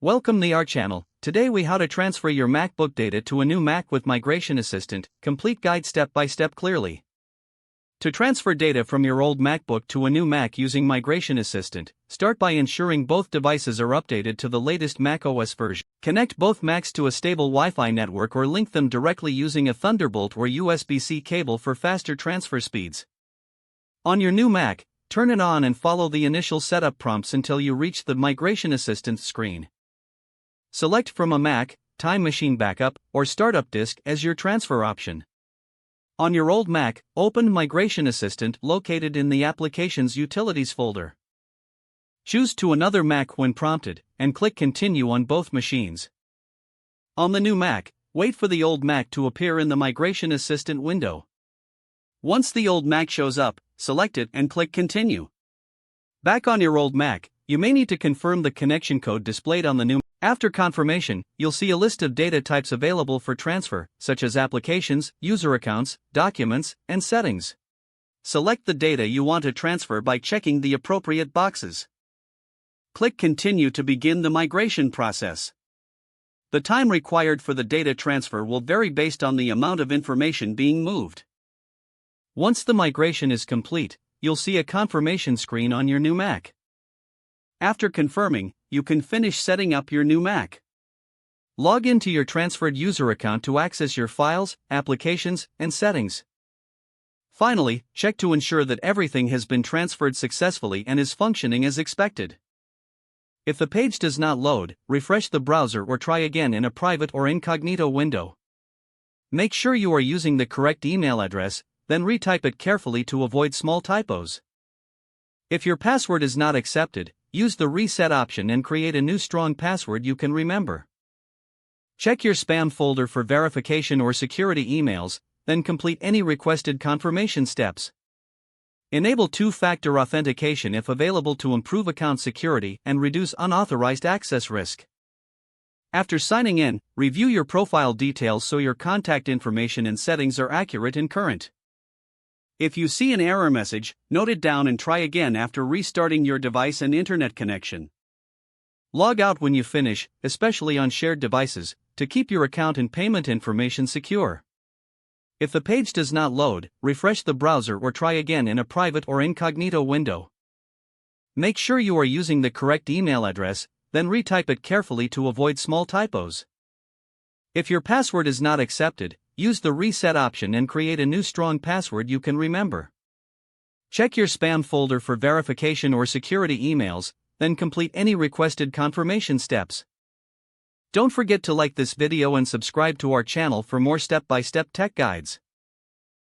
Welcome to our channel. Today we how to transfer your MacBook data to a new Mac with Migration Assistant, complete guide step by step clearly. To transfer data from your old MacBook to a new Mac using Migration Assistant, start by ensuring both devices are updated to the latest macOS version. Connect both Macs to a stable Wi-Fi network or link them directly using a Thunderbolt or USB-C cable for faster transfer speeds. On your new Mac, turn it on and follow the initial setup prompts until you reach the Migration Assistant screen. Select from a Mac, Time Machine Backup, or Startup Disk as your transfer option. On your old Mac, open Migration Assistant located in the Applications Utilities folder. Choose to another Mac when prompted, and click Continue on both machines. On the new Mac, wait for the old Mac to appear in the Migration Assistant window. Once the old Mac shows up, select it and click Continue. Back on your old Mac, you may need to confirm the connection code displayed on the new Mac. After confirmation, you'll see a list of data types available for transfer, such as applications, user accounts, documents, and settings. Select the data you want to transfer by checking the appropriate boxes. Click Continue to begin the migration process. The time required for the data transfer will vary based on the amount of information being moved. Once the migration is complete, you'll see a confirmation screen on your new Mac. After confirming, you can finish setting up your new Mac. Log into your transferred user account to access your files, applications, and settings. Finally, check to ensure that everything has been transferred successfully and is functioning as expected. If the page does not load, refresh the browser or try again in a private or incognito window. Make sure you are using the correct email address, then retype it carefully to avoid small typos. If your password is not accepted, use the reset option and create a new strong password you can remember. Check your spam folder for verification or security emails, then complete any requested confirmation steps. Enable two-factor authentication if available to improve account security and reduce unauthorized access risk. After signing in, review your profile details so your contact information and settings are accurate and current. If you see an error message, note it down and try again after restarting your device and internet connection. Log out when you finish, especially on shared devices, to keep your account and payment information secure. If the page does not load, refresh the browser or try again in a private or incognito window. Make sure you are using the correct email address, then retype it carefully to avoid small typos. If your password is not accepted, use the reset option and create a new strong password you can remember. Check your spam folder for verification or security emails, then complete any requested confirmation steps. Don't forget to like this video and subscribe to our channel for more step-by-step tech guides.